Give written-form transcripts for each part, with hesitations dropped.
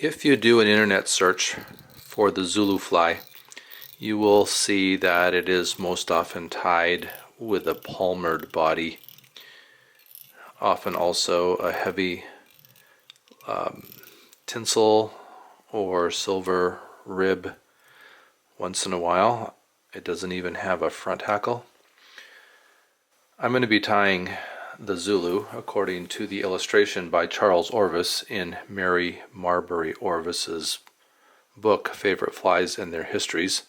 If you do an internet search for the Zulu fly, you will see that it is most often tied with a palmered body, often also a heavy tinsel or silver rib once in a while. It doesn't even have a front hackle. I'm going to be tying the Zulu according to the illustration by Charles Orvis in Mary Marbury Orvis's book, Favorite Flies and Their Histories.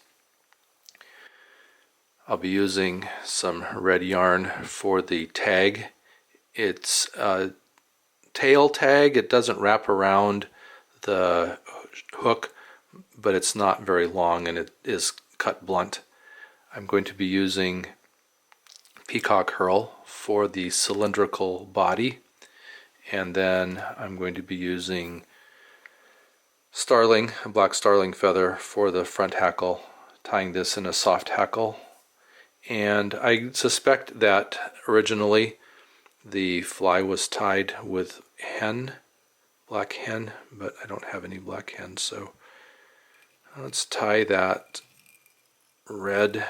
I'll be using some red yarn for the tag. It's a tail tag. It doesn't wrap around the hook, but it's not very long and it is cut blunt. I'm going to be using peacock herl for the cylindrical body, and then I'm going to be using starling, a black starling feather for the front hackle, tying this in a soft hackle. And I suspect that originally the fly was tied with black hen, but I don't have any black hen, so let's tie that red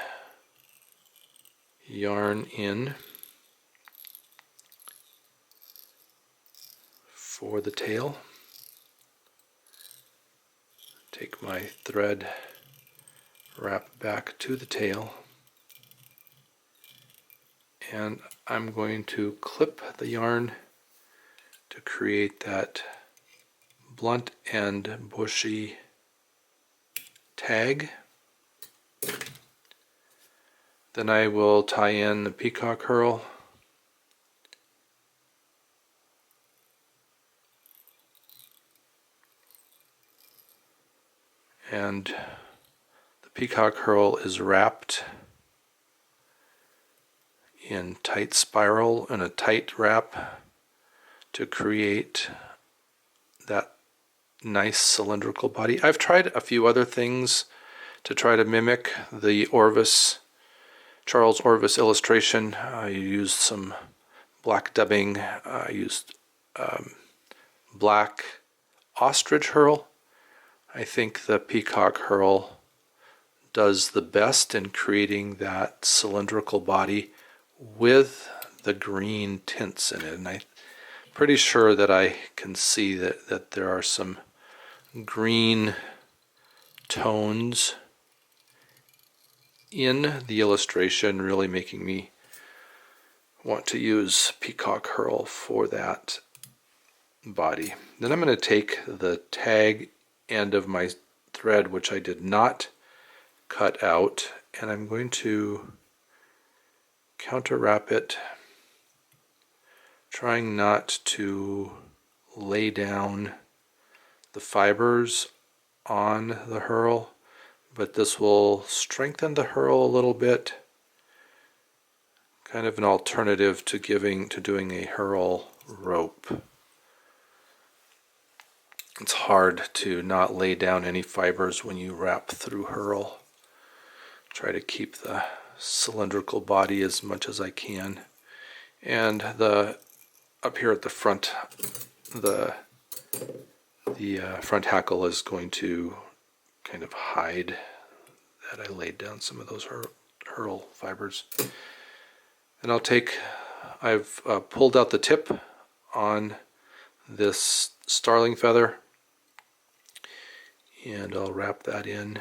yarn in for the tail. Take my thread, wrap back to the tail, and I'm going to clip the yarn to create that blunt and bushy tag. Then I will tie in the peacock herl, and the peacock herl is wrapped in tight spiral and a tight wrap to create that nice cylindrical body. I've tried a few other things to try to mimic the Charles Orvis illustration. I used some black dubbing. I used black ostrich herl. I think the peacock herl does the best in creating that cylindrical body with the green tints in it. And I'm pretty sure that I can see that there are some green tones in the illustration, really making me want to use peacock herl for that body. Then I'm going to take the tag end of my thread, which I did not cut out, and I'm going to counter wrap it, trying not to lay down the fibers on the herl, but this will strengthen the herl a little bit, kind of an alternative to doing a herl rope. It's hard to not lay down any fibers when you wrap through herl. Try to keep the cylindrical body as much as I can. And up here at the front, the front hackle is going to kind of hide that I laid down some of those herl fibers. And I've pulled out the tip on this starling feather, and I'll wrap that in.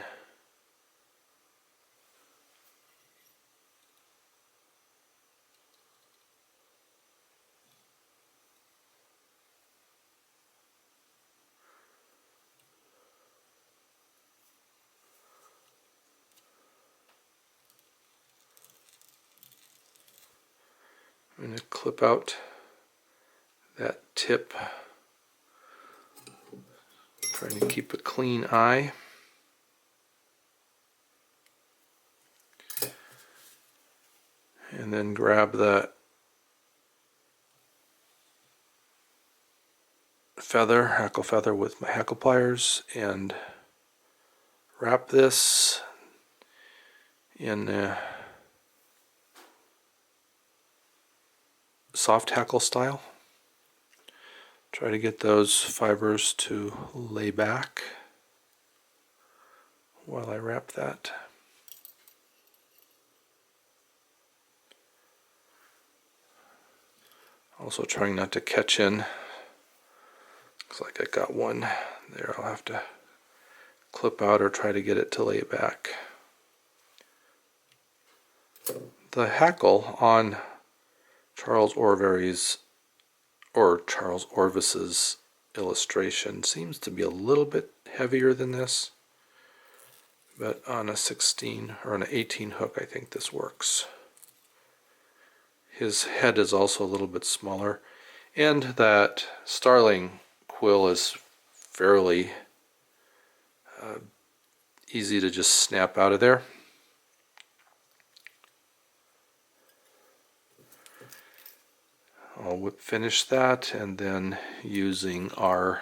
I'm going to clip out that tip, trying to keep a clean eye. And then grab the hackle feather with my hackle pliers and wrap this in a soft hackle style. Try to get those fibers to lay back while I wrap that. Also trying not to catch in. Looks like I got one there. I'll have to clip out or try to get it to lay back. The hackle on Charles Orvis's illustration seems to be a little bit heavier than this, but on a 16 or an 18 hook I think this works. His head is also a little bit smaller, and that starling quill is fairly easy to just snap out of there. I'll finish that, and then using our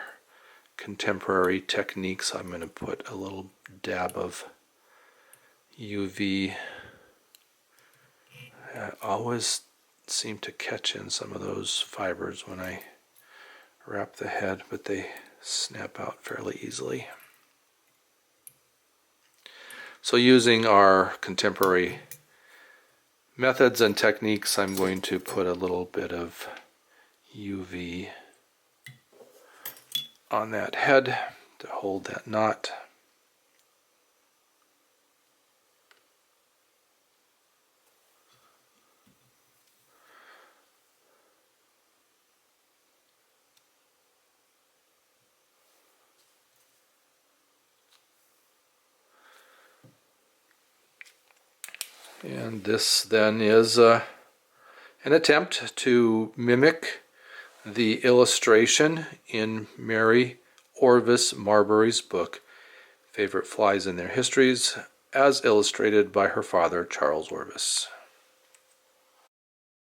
contemporary techniques, I'm going to put a little dab of UV. I always seem to catch in some of those fibers when I wrap the head, but they snap out fairly easily. So using our contemporary methods and techniques, I'm going to put a little bit of UV on that head to hold that knot. And this then is an attempt to mimic the illustration in Mary Orvis Marbury's book, Favorite Flies in Their Histories, as illustrated by her father, Charles Orvis.